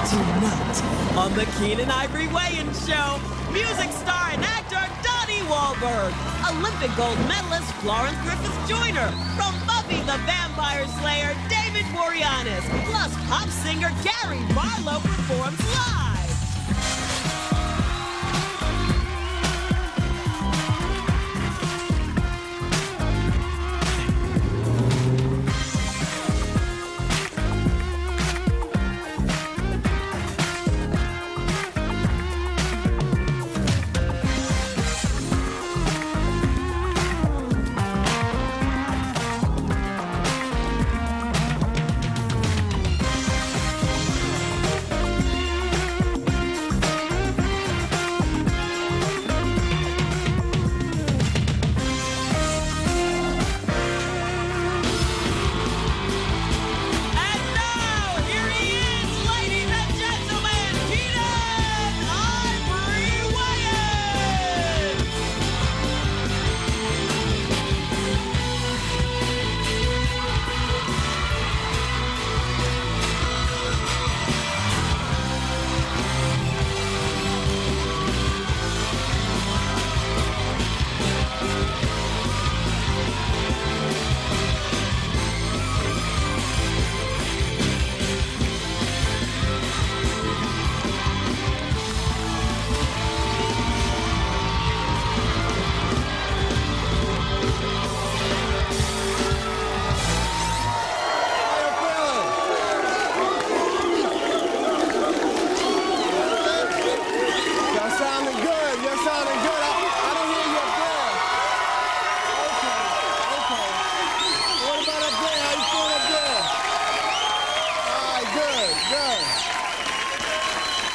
Tonight on the Keenen Ivory Wayans Show, music star and actor Donnie Wahlberg, Olympic gold medalist Florence Griffith Joyner, from Buffy the Vampire Slayer David Boreanaz, plus pop singer Gary Barlow performs live.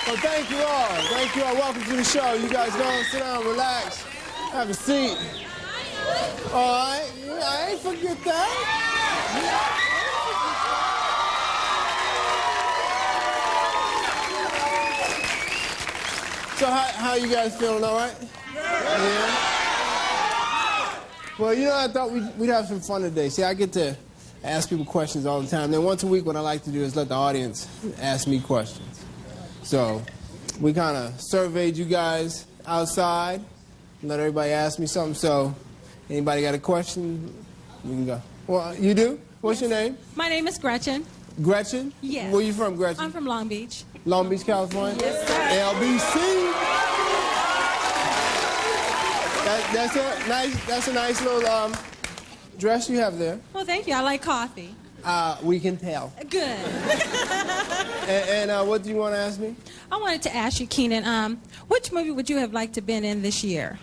Well, thank you all. Thank you all. Welcome to the show. You guys go and sit down, relax, have a seat. All right. I ain't forget that. So how you guys feeling? All right? Yeah. Well, you know, I thought we'd have some fun today. See, I get to ask people questions all the time. Then once a week, what I like to do is let the audience ask me questions. So we kind of surveyed you guys outside, let everybody ask me something. So anybody got a question? You can go. Well, you do? What's your name? My name is Gretchen. Gretchen? Yes. Where you from, Gretchen? I'm from Long Beach. Long Beach, California? Yes, sir. LBC. That's a nice little dress you have there. Well, thank you. I like coffee. We can tell. Good. And what do you want to ask me? I wanted to ask you, Keenen, which movie would you have liked to been in this year?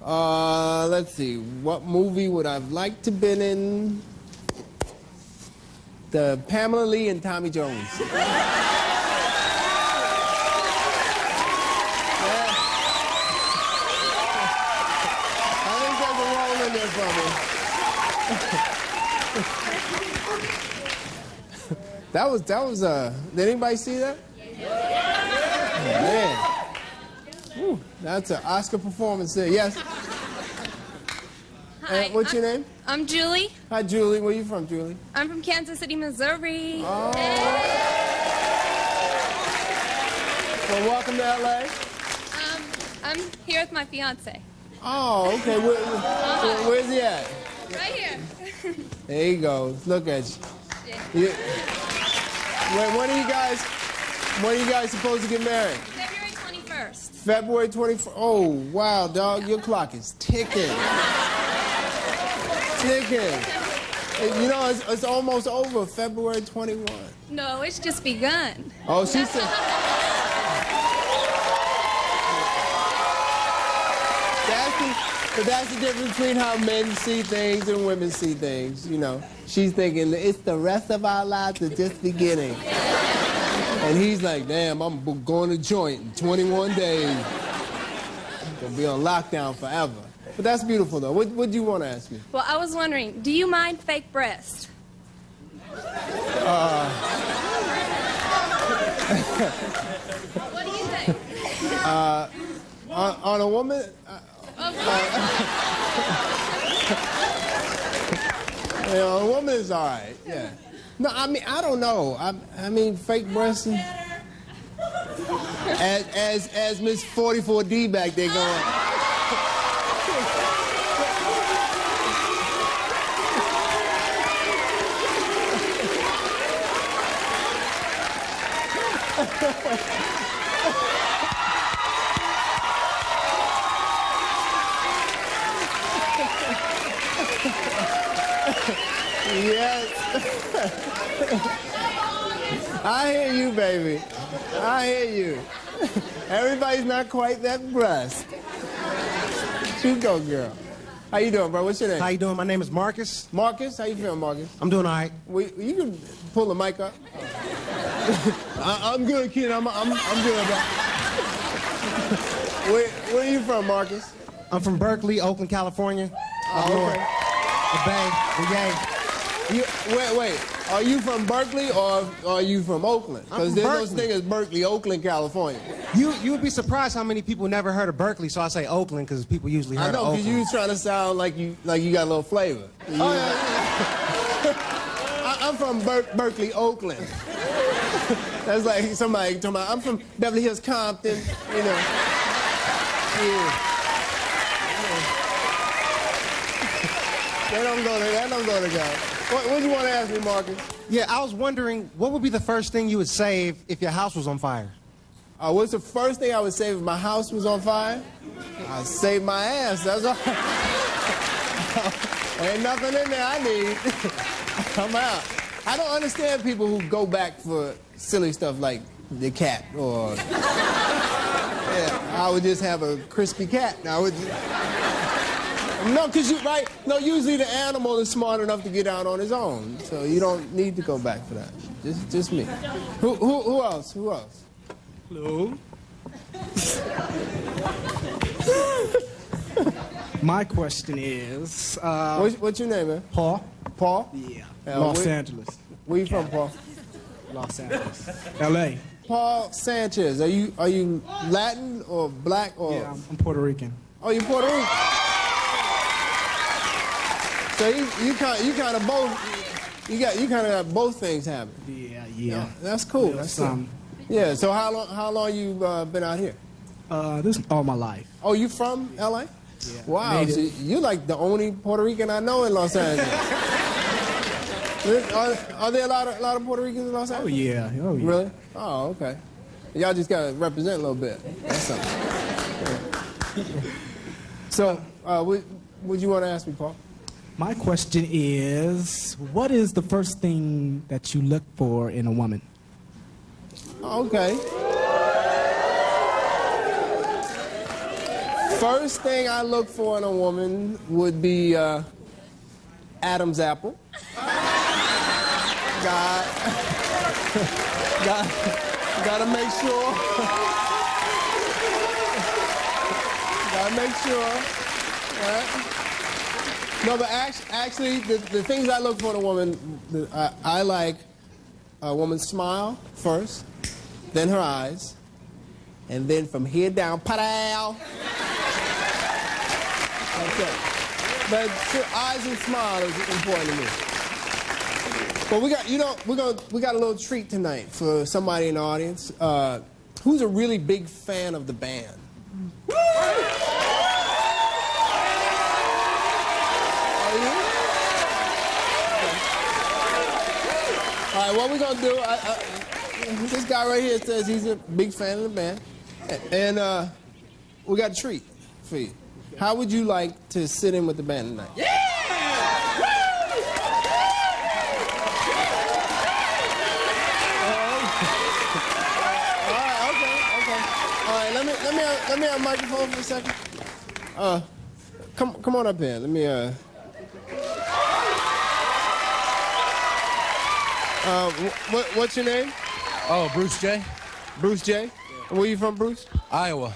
Let's see. What movie would I have liked to been in? The Pamela Lee and Tommy Jones. I think there's a role in there for me. That was, did anybody see that? Oh, man. Whew, that's an Oscar performance there. Yes? Hi. What's your name? I'm Julie. Hi, Julie. Where are you from, Julie? I'm from Kansas City, Missouri. Oh. Well, welcome to L.A. I'm here with my fiance. Oh, okay. Where's he at? Right here. There he goes. Look at you. When are you guys supposed to get married? February 21st. February 21st. Oh, wow, dog. Your clock is ticking. Ticking. You know, it's almost over. February 21. No, it's just begun. Oh, she said. But that's the difference between how men see things and women see things, you know. She's thinking, it's the rest of our lives are just beginning. And he's like, damn, I'm going to joint in 21 days. I'm going to be on lockdown forever. But that's beautiful, though. What do you want to ask me? Well, I was wondering, do you mind fake breasts? What do you think? On a woman... you know, a woman is all right, yeah. No, I mean, I don't know. I mean, fake breasts. As Miss 44D back there going. Yes. I hear you, baby. I hear you. Everybody's not quite that blessed. You go, girl. How you doing, bro? What's your name? How you doing? My name is Marcus. Marcus? How you feeling, Marcus? I'm doing all right. You can pull the mic up. I'm good, kid. I'm good, bro. Where are you from, Marcus? I'm from Berkeley, Oakland, California. Up Oh, north. okay. The Bay, the Yay. Wait. Are you from Berkeley or are you from Oakland? I'm Because from there's no Berkeley. thing as Berkeley, Oakland, California. You would be surprised how many people never heard of Berkeley, so I say Oakland because people usually heard I know, of because Oakland. you was trying to sound like you got a little flavor. Oh, yeah. I'm from Berkeley, Oakland. That's like somebody talking about, I'm from Beverly Hills, Compton, you know. Yeah. That don't go together. What do you want to ask me, Marcus? Yeah, I was wondering, what would be the first thing you would save if your house was on fire? What's the first thing I would say if my house was on fire? I'd save my ass, that's all. Ain't nothing in there I need. I'm out. I don't understand people who go back for silly stuff like the cat or... Yeah, I would just have a crispy cat. I would... No, because usually the animal is smart enough to get out on his own, so you don't need to go back for that. Just me. Who else? Who else? Hello. My question is, What's your name, man? Paul. Paul? Yeah. Uh, Los where- Angeles. Where you from, Paul? Los Angeles. L.A. Paul Sanchez. Are you Latin or black or? Yeah, I'm Puerto Rican. Oh, you Puerto Rican. So you kind of both. You kind of got both things happening. Yeah. That's cool. Yeah, That's cool. Yeah. So how long you been out here? This is all my life. Oh, you from L.A.? Yeah. Wow. Native. So you're like the only Puerto Rican I know in Los Angeles. Are there a lot of Puerto Ricans in Los Oh Angeles? yeah. Oh yeah. Really? Oh, okay. Y'all just gotta represent a little bit. That's something. So, what you want to ask me, Paul? My question is, what is the first thing that you look for in a woman? Okay. First thing I look for in a woman would be Adam's apple. Gotta make sure. Gotta make sure. Right? No, but actually, the things I look for in a woman, I like a woman's smile first, then her eyes, and then from here down, pa-dow. Okay. But eyes and smile is important to me. But we got a little treat tonight for somebody in the audience who's a really big fan of the band. Are you? All right, what we're gonna do? This guy right here says he's a big fan of the band, and we got a treat for you. How would you like to sit in with the band tonight? Yeah! Let me have a microphone for a second. Come on up here. Let me what's your name? Oh, Bruce J. Bruce J. Yeah. Where you from, Bruce? Iowa.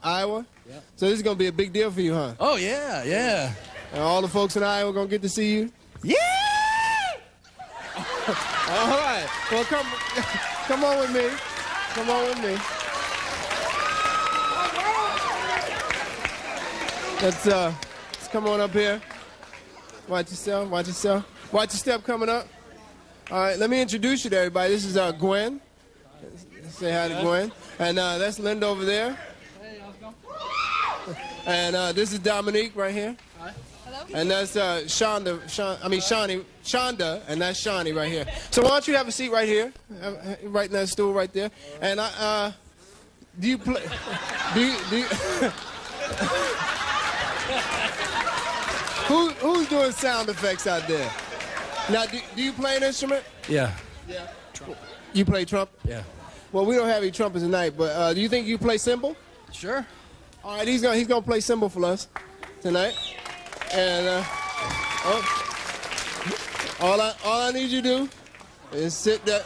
Iowa? Yeah. So this is gonna be a big deal for you, huh? Oh, yeah. And all the folks in Iowa gonna get to see you? Yeah! All right. Well, come on with me. Come on with me. Let's come on up here. Watch yourself. Watch your step coming up. All right, let me introduce you to everybody. This is Gwen, Say hi to Gwen. And that's Linda over there. Hey, how's it going? And this is Dominique right here. Hi. Hello? And that's Shonda, and that's Shawnee right here. So why don't you have a seat right here, right in that stool right there. And do you play? Do you who's doing sound effects out there? Now, do you play an instrument? Yeah. Yeah. You play trumpet? Yeah. Well, we don't have any trumpets tonight, but do you think you play cymbal? Sure. All right, he's gonna play cymbal for us tonight. And all I need you to do is sit there.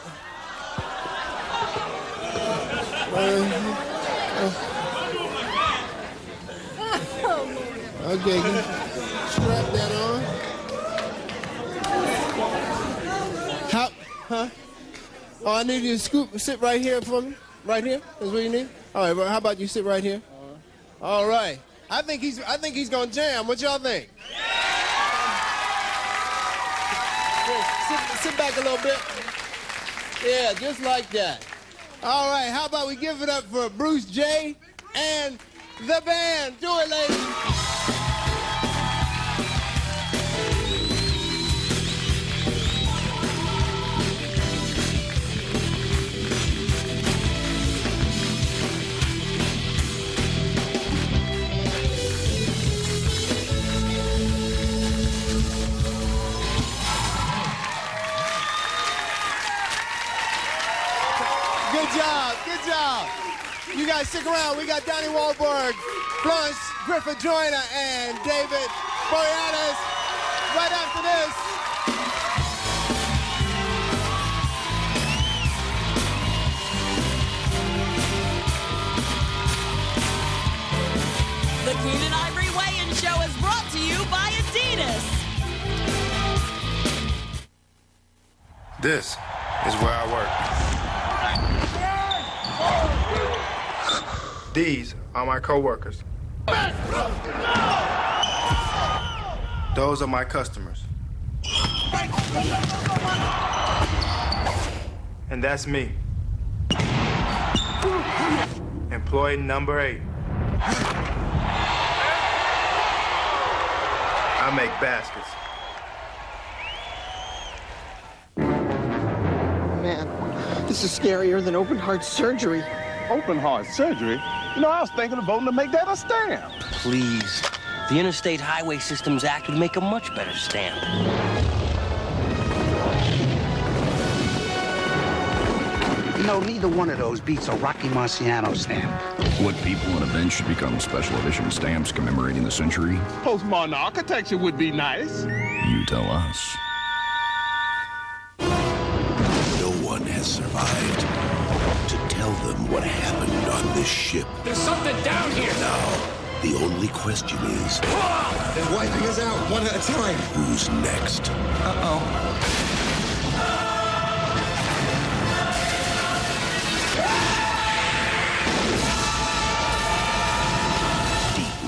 Okay, strap that on. Huh? Oh, I need you to sit right here for me. Right here is what you need. All right, well, how about you sit right here? All right. I think he's gonna jam. What y'all think? Yeah, sit back a little bit. Yeah, just like that. All right. How about we give it up for Bruce J. and the band? Do it, ladies. Good job. You guys stick around. We got Donnie Wahlberg, Florence Griffith Joyner, and David Boreanaz right after this. The Keenen Ivory Wayans Show is brought to you by Adidas. This is where I work. These are my co-workers. Those are my customers. And that's me. Employee number 8. I make baskets. Man, this is scarier than open heart surgery. Open heart surgery? You know, I was thinking of voting to make that a stamp. Please. The Interstate Highway Systems Act would make a much better stamp. You know, neither one of those beats a Rocky Marciano stamp. What people and events should become special edition stamps commemorating the century? Postmodern architecture would be nice. You tell us. No one has survived to tell them what happened on this ship. There's something down here! Now, the only question is... They're wiping us out one at a time. Who's next? Uh-oh.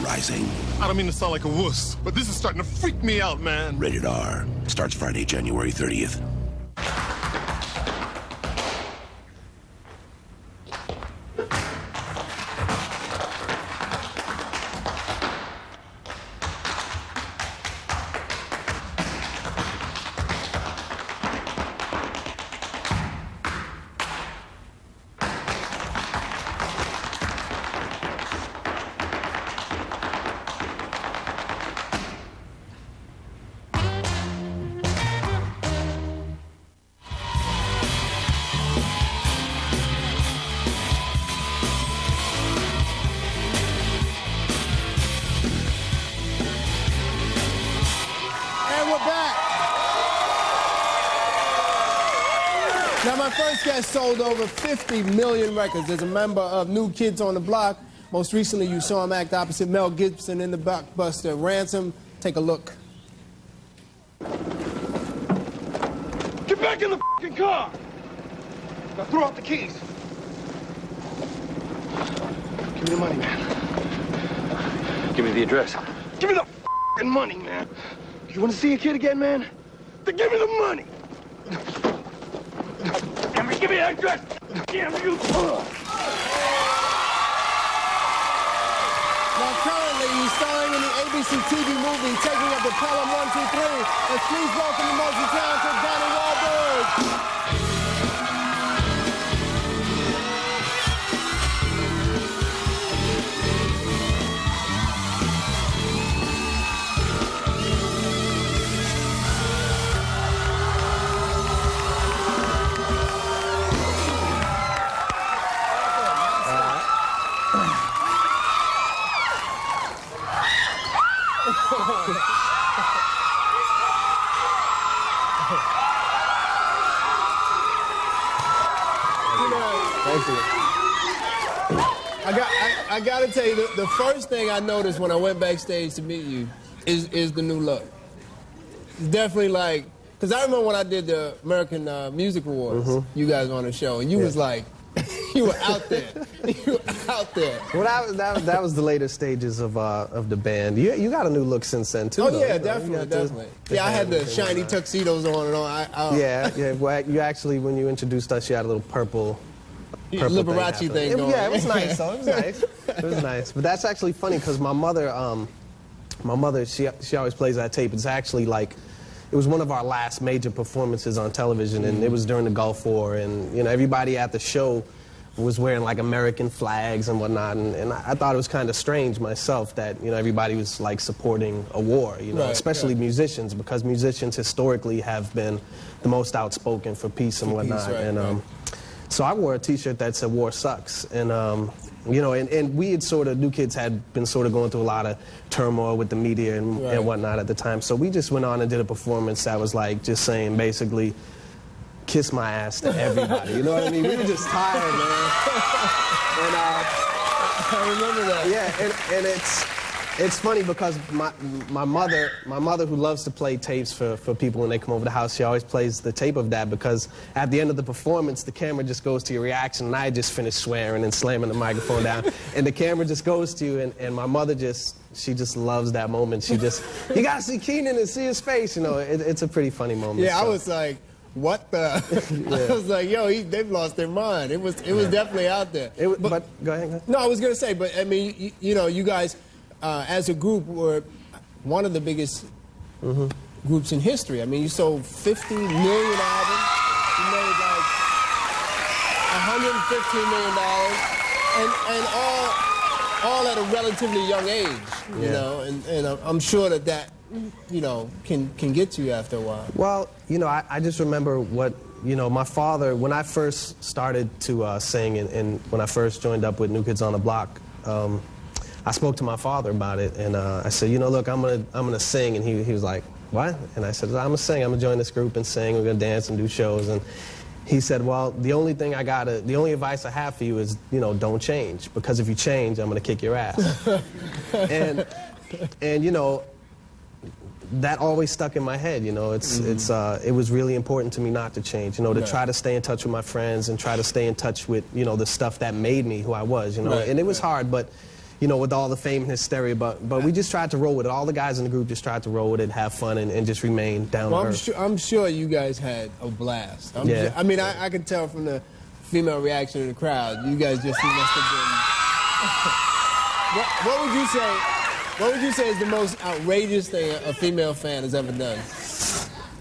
Rising. I don't mean to sound like a wuss, but this is starting to freak me out, man. Rated R. Starts Friday, January 30th. Now, my first guest sold over 50 million records as a member of New Kids on the Block. Most recently, you saw him act opposite Mel Gibson in the blockbuster Ransom. Take a look. Get back in the f***ing car! Now throw out the keys. Give me the money, man. Give me the address. Give me the f***ing money, man. You want to see a kid again, man? Then give me the money. Give me the address. Damn you! Now, currently, he's starring in the ABC TV movie Taking Up the Pelham 123. And please welcome the multi-talented Donnie Wahlberg. Thank you. I gotta tell you, the first thing I noticed when I went backstage to meet you is the new look. It's definitely like, because I remember when I did the American Music Awards, you guys were on the show, and you was like, you were out there. You were out there. Well, that was the later stages of the band. You got a new look since then, too. Oh, though. yeah, definitely, definitely. Yeah, I had the shiny tuxedos on and on. Yeah. Well, you actually, when you introduced us, you had a little purple Liberace thing going. Yeah, it was nice, though. It was nice. It was nice. But that's actually funny, because my mother, she always plays that tape. It's actually like, it was one of our last major performances on television, and it was during the Gulf War, and you know, everybody at the show was wearing like American flags and whatnot, and I thought it was kind of strange myself that, you know, everybody was like supporting a war, you know, especially musicians, because musicians historically have been the most outspoken for peace and whatnot. So I wore a t-shirt that said "War Sucks," and you know, and we had sort of, New Kids had been sort of going through a lot of turmoil with the media and whatnot at the time. So we just went on and did a performance that was like just saying basically, kiss my ass to everybody. You know what I mean? We were just tired, man. And I remember that. Yeah, and it's funny because my mother who loves to play tapes for people when they come over the house, she always plays the tape of that, because at the end of the performance, the camera just goes to your reaction, and I just finished swearing and slamming the microphone down, and the camera just goes to you, and my mother she just loves that moment. She just, you gotta see Keenen and see his face, you know. It's a pretty funny moment. Yeah, so. I was like, what the? I was like, yo, they've lost their mind. It was definitely out there. But go ahead. No, I was gonna say, but I mean, you know, you guys, as a group, were one of the biggest groups in history. I mean, you sold 50 million albums. You made like $115 million, and all at a relatively young age. You know, and I'm sure that you know can get to you after a while. Well, you know, I just remember what, you know, my father, when I first started to sing, and when I first joined up with New Kids on the Block, I spoke to my father about it, and I said, you know, look, I'm gonna sing, and he was like, what? And I said, I'm gonna sing. I'm gonna join this group and sing. We're gonna dance and do shows. And he said, well, the only advice I have for you is, you know, don't change, because if you change, I'm gonna kick your ass. and you know, that always stuck in my head. You know, it was really important to me not to change. You know, to try to stay in touch with my friends and try to stay in touch with, you know, the stuff that made me who I was. You know, and it was hard, but. You know, with all the fame and hysteria, but we just tried to roll with it. All the guys in the group just tried to roll with it, have fun, and just remain down to earth. I'm sure you guys had a blast. I mean, I could tell from the female reaction in the crowd. You guys just must have been. What would you say is the most outrageous thing a female fan has ever done?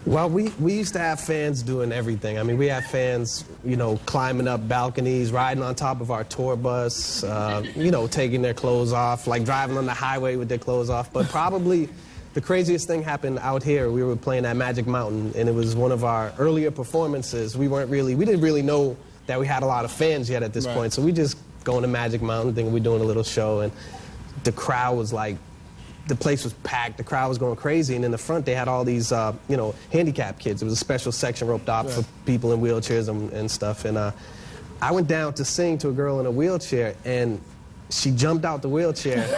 Well, we used to have fans doing everything. I mean, we had fans, you know, climbing up balconies, riding on top of our tour bus, you know, taking their clothes off, like driving on the highway with their clothes off. But probably the craziest thing happened out here. We were playing at Magic Mountain, and it was one of our earlier performances. We didn't really know that we had a lot of fans yet at this point. So we just going to Magic Mountain, thinking we're doing a little show, and the crowd was like, the place was packed, the crowd was going crazy, and in the front they had all these, you know, handicapped kids. It was a special section roped off for people in wheelchairs and stuff, and I went down to sing to a girl in a wheelchair, and she jumped out the wheelchair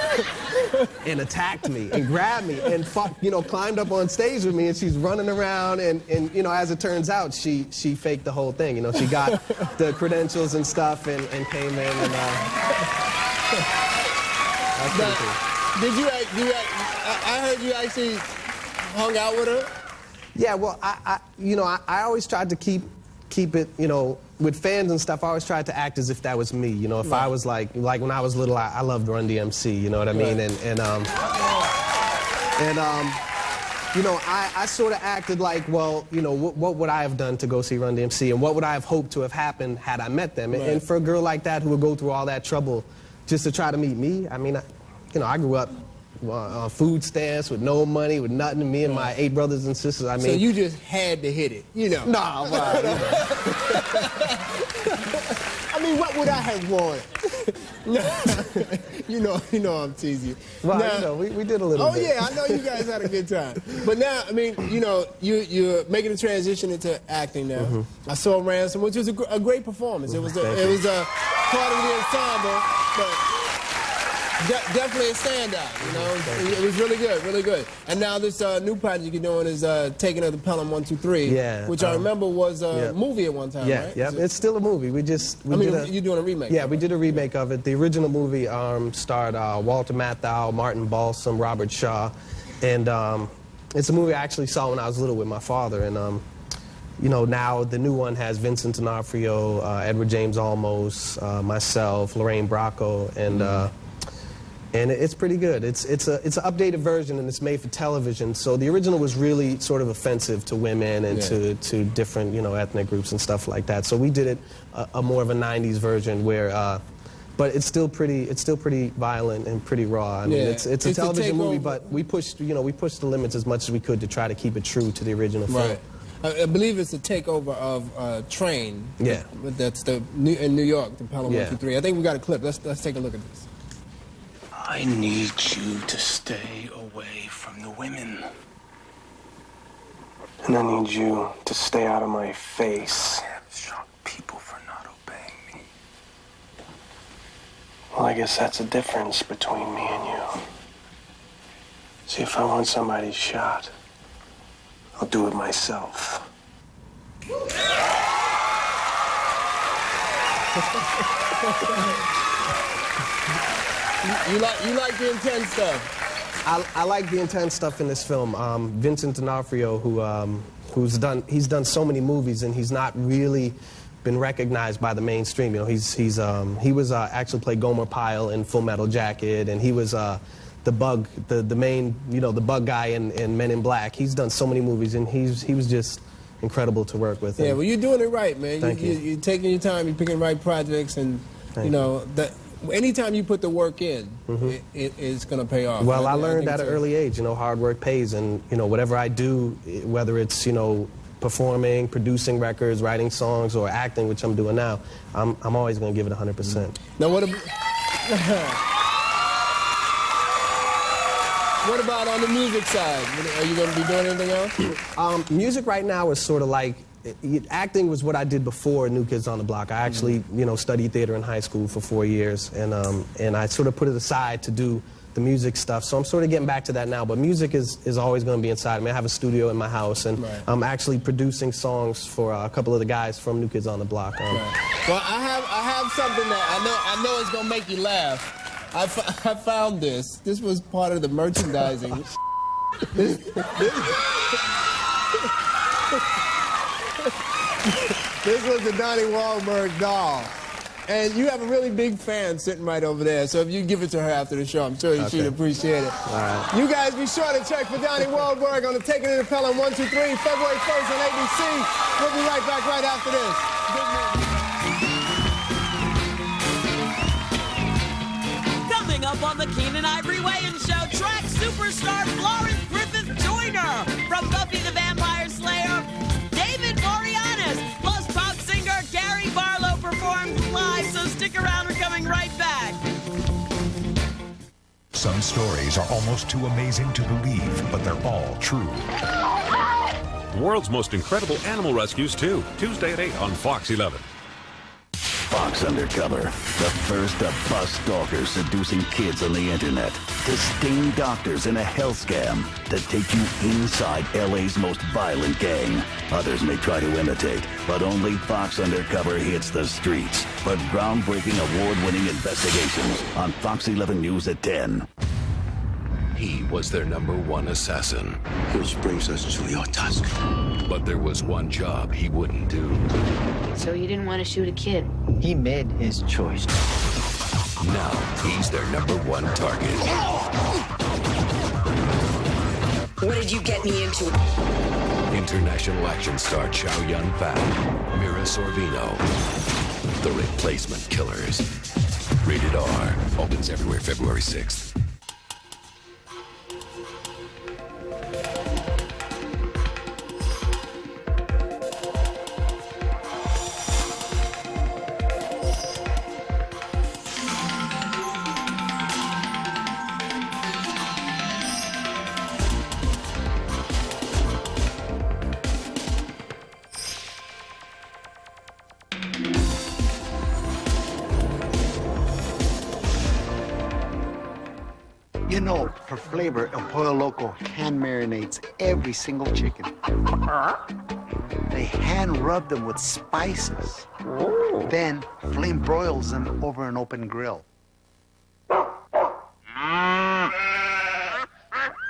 and attacked me and grabbed me and, you know, climbed up on stage with me, and she's running around, and you know, as it turns out, she faked the whole thing. You know, she got the credentials and stuff and came in, and that's pretty cool. I heard you actually hung out with her? Yeah, well, you know, I always tried to keep keep it, you know, with fans and stuff, I always tried to act as if that was me. You know, if I was like when I was little, I loved Run DMC, you know what I mean? You know, I sort of acted like, well, you know, what would I have done to go see Run DMC, and what would I have hoped to have happened had I met them? And for a girl like that who would go through all that trouble just to try to meet me, I mean, you know, I grew up on food stamps with no money, with nothing. Me and my 8 brothers and sisters. I mean, so you just had to hit it, you know? Nah, well, I mean, what would I have wanted? you know, I'm teasing. Well, now, you know, we did a little bit. Oh yeah, I know you guys had a good time. But now, I mean, you know, you're making a transition into acting now. I saw Ransom, which was a great performance. It was part of the ensemble, but definitely a standout, you know. It was really good, really good. And now this new project you're doing is Taking of the Pelham 1, 2, 3, which I remember was a movie at one time, right? Yeah, it's still a movie. You're doing a remake. Yeah, we did a remake of it. The original movie starred Walter Matthau, Martin Balsam, Robert Shaw, and it's a movie I actually saw when I was little with my father. And you know, now the new one has Vincent D'Onofrio, Edward James Olmos, myself, Lorraine Bracco, and it's pretty good. It's an updated version, and it's made for television. So the original was really sort of offensive to women and to different, you know, ethnic groups and stuff like that. So we did it a more of a '90s version where, but it's still pretty violent and pretty raw. I mean, it's a television movie, but we pushed the limits as much as we could to try to keep it true to the original film. Right. I believe it's a takeover of Train. Yeah. That's in New York, the Pelham 1, 2, 3. I think we got a clip. Let's take a look at this. I need you to stay away from the women. And I need you to stay out of my face. Shot people for not obeying me. Well, I guess that's the difference between me and you. See, if I want somebody shot, I'll do it myself. You like the intense stuff? I like the intense stuff in this film. Vincent D'Onofrio, he's done so many movies, and he's not really been recognized by the mainstream. You know, he was actually played Gomer Pyle in Full Metal Jacket, and he was the Bug, the main, you know, the Bug guy in Men in Black. He's done so many movies, and he was just incredible to work with. Yeah, well, you're doing it right, man. Thank you. You're taking your time, you're picking the right projects, and you know that. Anytime you put the work in, it's going to pay off. Well, I learned at an early age, you know, hard work pays, and, you know, whatever I do, whether it's, you know, performing, producing records, writing songs, or acting, which I'm doing now, I'm always going to give it 100%. Now, what about on the music side? Are you going to be doing anything else? Music right now is sort of like, acting was what I did before New Kids on the Block. I actually, you know, studied theater in high school for 4 years, and I sort of put it aside to do the music stuff. So I'm sort of getting back to that now. But music is always going to be inside me. I have a studio in my house, and I'm actually producing songs for a couple of the guys from New Kids on the Block. Well, I have something that I know is going to make you laugh. I found this. This was part of the merchandising. This was the Donnie Wahlberg doll. And you have a really big fan sitting right over there, so if you give it to her after the show, I'm sure she'd appreciate it. All right. You guys be sure to check for Donnie Wahlberg on the Taking of the Pelham 1, 2, 3, February 1st on ABC. We'll be right back right after this. Coming up on the Keenen Ivory Wayans Show, track superstar Florence Griffith Joyner from Buffy the Vampire Slayer, David Boreanaz, plus pop singer Gary Barlow performs live, so stick around, we're coming right back. Some stories are almost too amazing to believe, but they're all true. The world's most incredible animal rescues, too. Tuesday at 8 on Fox 11. Fox Undercover, the first of bus stalkers seducing kids on the internet, to sting doctors in a health scam, to take you inside LA's most violent gang. Others may try to imitate, but only Fox Undercover hits the streets. For groundbreaking, award-winning investigations on Fox 11 News at 10. he was their #1 assassin. Which brings us to your task. But there was one job he wouldn't do. So you didn't want to shoot a kid? He made his choice. Now he's their #1 target. What did you get me into? International action star Chow Yun-fat, Mira Sorvino, The Replacement Killers. Rated R. Opens everywhere February 6th. You know, for flavor, El Pollo Loco hand marinates every single chicken. They hand rub them with spices. Then flame broils them over an open grill.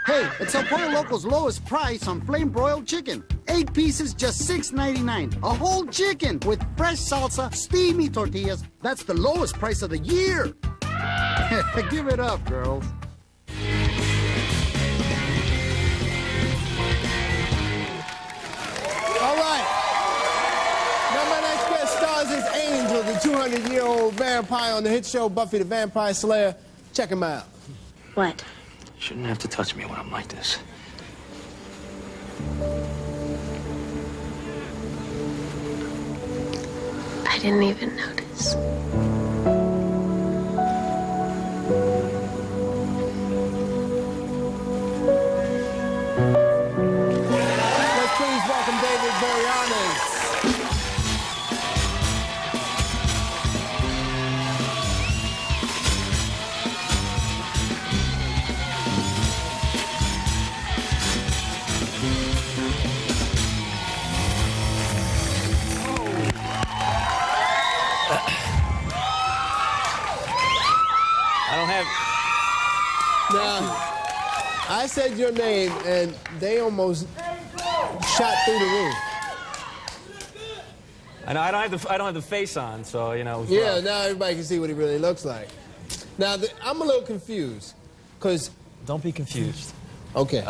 Hey, it's El Pollo Loco's lowest price on flame broiled chicken. 8 pieces, just $6.99. A whole chicken with fresh salsa, steamy tortillas. That's the lowest price of the year. Give it up, girls. All right. Now my next guest stars as Angel, the 200-year-old vampire on the hit show Buffy the Vampire Slayer. Check him out. What? You shouldn't have to touch me when I'm like this. I didn't even notice. Let's please welcome David Boreanaz. I don't have... Now, I said your name, and they almost shot through the roof. I know I don't have the face on, so you know. It was Yeah, rough. now everybody can see what he really looks like. Now, I'm a little confused, because... Don't be confused. Okay.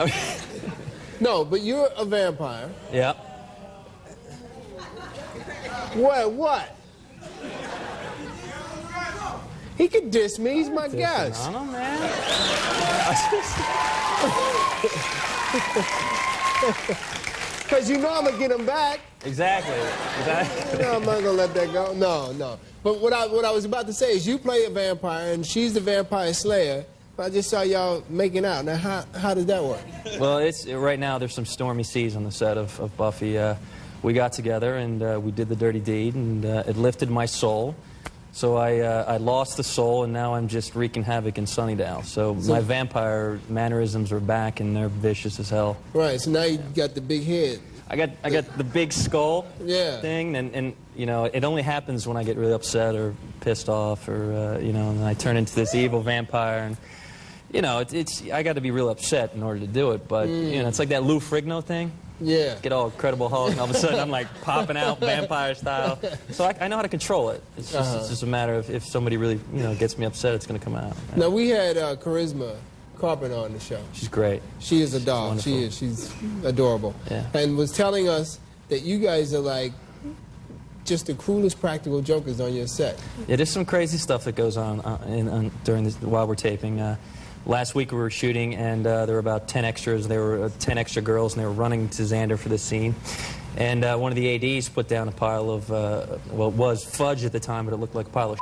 No, but you're a vampire. Yeah. What? He could diss me. He's my guest. I don't know, man. Because you know I'm going to get him back. Exactly. No, I'm not going to let that go. No. But what I was about to say is you play a vampire, and she's the vampire slayer. But I just saw y'all making out. Now, how did that work? Well, right now there's some stormy seas on the set of Buffy. We got together, and we did the dirty deed, and it lifted my soul. So I lost the soul, and now I'm just wreaking havoc in Sunnydale. So my vampire mannerisms are back, and they're vicious as hell. Right, so now you got the big head. I got the big skull thing, and you know, it only happens when I get really upset or pissed off, or you know, and I turn into this evil vampire. And you know, I got to be real upset in order to do it. But you know, it's like that Lou Ferrigno thing. Yeah. Get all Incredible Hulk, and all of a sudden I'm like popping out vampire style. So I know how to control it. It's just a matter of if somebody really, you know, gets me upset, it's going to come out. Now, we had Charisma Carpenter on the show. She's great. She is a doll. She is. She's adorable. Yeah. And was telling us that you guys are like just the coolest practical jokers on your set. Yeah, there's some crazy stuff that goes on during this while we're taping. Last week we were shooting, and there were about 10 extras. There were 10 extra girls, and they were running to Xander for this scene. And one of the ADs put down a pile of, well, it was fudge at the time, but it looked like a pile of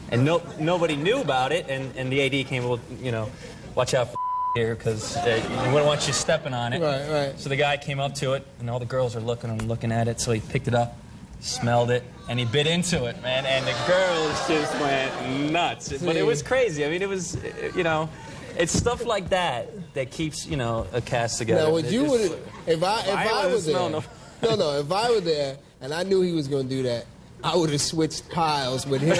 and nobody knew about it, and the AD came, well, you know, watch out for here, because we wouldn't want you stepping on it. Right. So the guy came up to it, and all the girls are looking at it, so he picked it up, smelled it, and he bit into it, man, and the girls just went nuts. But it was crazy. I mean, it was, you know, it's stuff like that that keeps, you know, a cast together. Now, would you would if I was there? No, if I were there and I knew he was going to do that, I would have switched piles with him.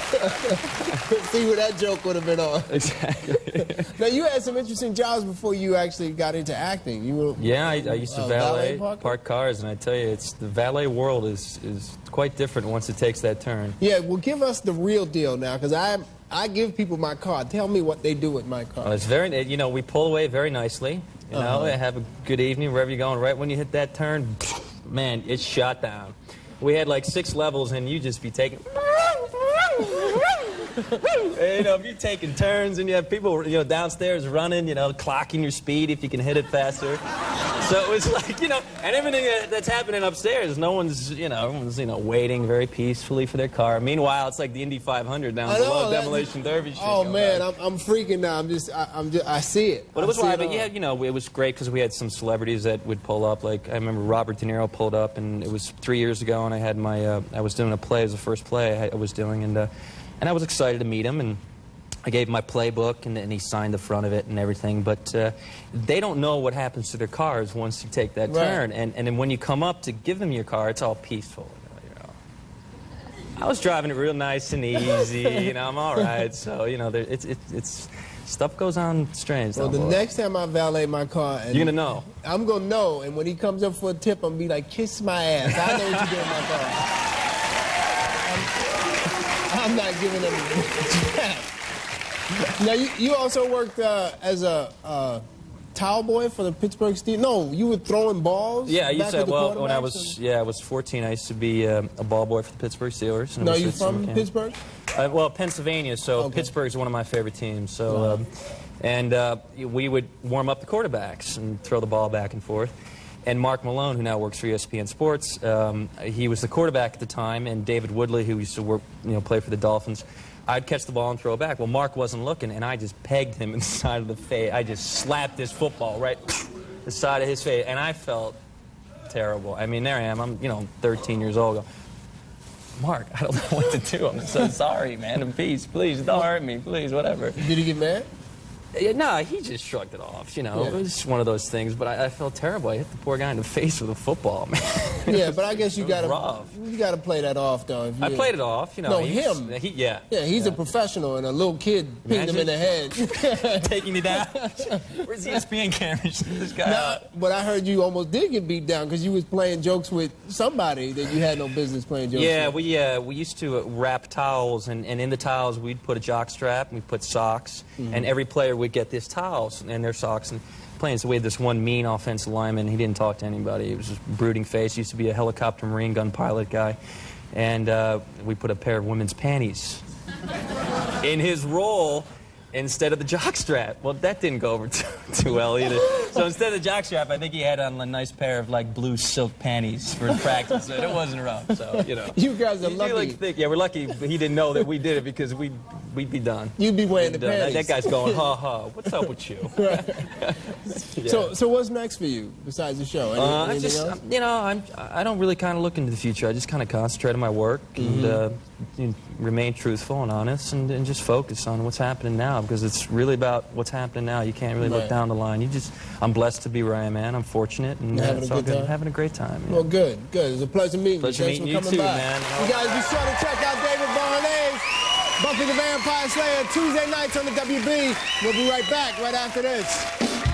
See where that joke would have been on. Exactly. Now, you had some interesting jobs before you actually got into acting. You were, yeah, I used to valet park cars, and I tell you, the valet world is quite different once it takes that turn. Yeah, well, give us the real deal now, because I give people my car. Tell me what they do with my car. Well, it's very, you know, we pull away very nicely. You know, have a good evening wherever you're going. Right when you hit that turn, man, it's shot down. We had like 6 levels, and you just be taking. You know, if you're taking turns and you have people, you know, downstairs running, you know, clocking your speed if you can hit it faster. So it's like, you know, and everything that's happening upstairs, no one's, you know, everyone's, you know, waiting very peacefully for their car. Meanwhile, it's like the Indy 500 down below, Demolition Derby shit. Oh man, I'm freaking now. I see it. But it was wild. But yeah, you know, it was great because we had some celebrities that would pull up. Like I remember Robert De Niro pulled up, and it was 3 years ago, and I had my, I was doing a play. It was the first play I was doing, and I was excited to meet him, and I gave him my playbook, and he signed the front of it and everything. But they don't know what happens to their cars once you take that turn. And then when you come up to give them your car, it's all peaceful. You know. I was driving it real nice and easy. You know, I'm all right. So you know, it's stuff goes on strange. Well, the next time I valet my car, and you're gonna know. I'm gonna know, and when he comes up for a tip, I'm gonna be like, kiss my ass. I know what you're doing with my car. I'm not giving him a Now, you also worked as a towel boy for the Pittsburgh Steelers. No, you were throwing balls? Yeah, I used to, well, when I was 14, I used to be a ball boy for the Pittsburgh Steelers. No, you from Pittsburgh? Well, Pennsylvania, so Pittsburgh's one of my favorite teams. So, we would warm up the quarterbacks and throw the ball back and forth. And Mark Malone, who now works for ESPN Sports, he was the quarterback at the time, and David Woodley, who used to work, you know, play for the Dolphins, I'd catch the ball and throw it back. Well, Mark wasn't looking, and I just pegged him in the side of the face. I just slapped this football right the side of his face, and I felt terrible. I mean, there I am. I'm, you know, 13 years old. Mark, I don't know what to do. I'm so sorry, man. Please, don't hurt me. Please, whatever. Did he get mad? No, he just shrugged it off, you know. Yeah. It was just one of those things, but I felt terrible. I hit the poor guy in the face with a football, man. Yeah, but I guess you gotta play that off, though. I played it off, you know. No, him. Yeah, he's a professional, and a little kid pinged him in the head. Taking me down. Where's the ESPN cameras? This guy. Now, but I heard you almost did get beat down because you was playing jokes with somebody that you had no business playing jokes with. Yeah, we used to wrap towels, and in the towels we'd put a jock strap, and we'd put socks, and every player would get this towels and their socks and playing. So we had this one mean offensive lineman. He didn't talk to anybody. He was just brooding face. He used to be a helicopter marine gun pilot guy. And we put a pair of women's panties in his role instead of the jock strap. Well, that didn't go over too well either. So instead of the jock strap, I think he had on a nice pair of like blue silk panties for practice. So it wasn't rough. So you know. You guys are lucky. Yeah, we're lucky. He didn't know that we did it because we'd be done. You'd be wearing the panties. That guy's going, ha ha. What's up with you? Yeah. So what's next for you besides the show? Anything else? You know, I don't really kind of look into the future. I just kind of concentrate on my work and remain truthful and honest and just focus on what's happening now because it's really about what's happening now. You can't really look down the line. I'm blessed to be where I am, man. I'm fortunate and having a great time. Well, good. It's a pleasure meeting you. Thanks for coming by. Man. You guys be sure to check out David Boreanaz, Buffy the Vampire Slayer, Tuesday nights on the WB. We'll be right back right after this.